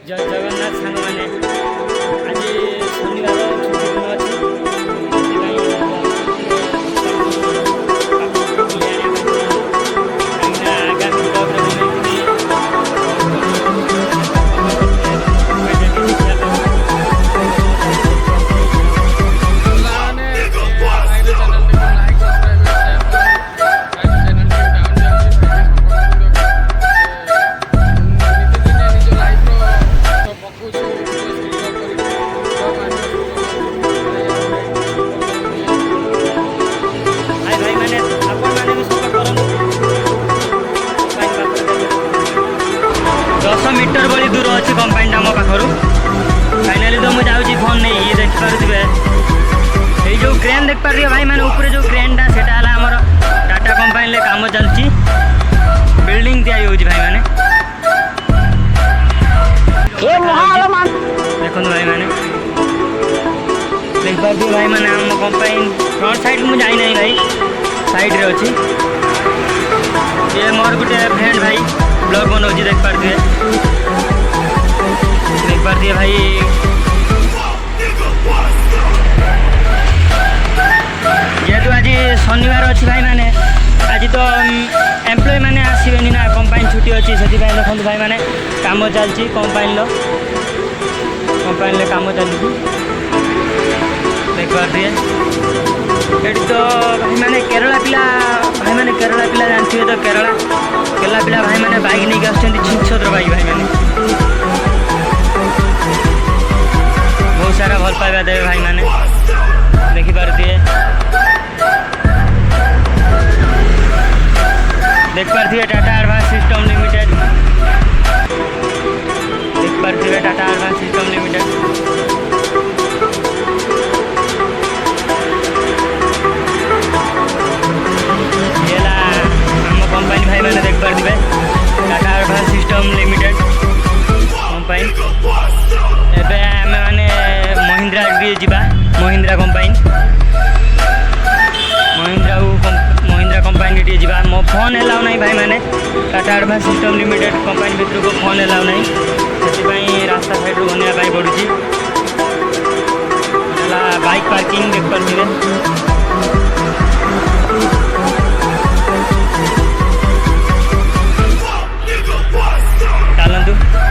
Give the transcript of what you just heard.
जय जगन्नाथ सांग मैंने आज शनिवार छुट्टी दिन अच्छी मीटर बड़ी दूर अच्छी कंपाइन आम पाखर फाइनाली तो मुझे जाऊँगी फोन नहीं देखिपे ये जो क्रेन देख पारे भाई मैंने ऊपर जो क्रेनटा से आमर टाटा कंपानी काम चलती बिल्डिंग तैयारी होगी भाई मैंने देखो भाई मैंने देख पारे भाई मैंने आम कंपाइन फ्रंट साइड मुझे जाई नहीं भाई साइड रे अच्छी ये मोर गोटे फ्रेंड भाई ब्लॉग बनाऊँ देख पारे भाई जेहेतु आज शनिवार अच्छी भाई मैंने आज तो एम्प्लॉय मैंने आसबे ना कंपाइन छुट्टी अच्छी से देखो भाई मैंने काम चलती कंपाइन काम चलती देख पारे ये तो भाई मैंने केरला पिला भाई मैंने केरला पिला जानते तो केरला पिला भाई मैंने बाइक नहीं आसछत्र बाइक भाई मैंने बहुत सारा भल पाइबा देवे भाई मैंने देखिपे देख पारे टाटा एडवांस सिस्टम लिमिटेड देख पारे Tata advance system limited company भाई मैंने देख पारे Tata advance system limited company एबे आमे माने महिंद्रा जीवा Mahindra company Mahindra company T जीवा मो फोन एलाउ नहीं भाई मैंने Tata advance system limited company भितर को फोन एलाउ नहीं से रास्ता साइड रू बनवाई पड़ुची बाइक पार्किंग देख पारे चलतु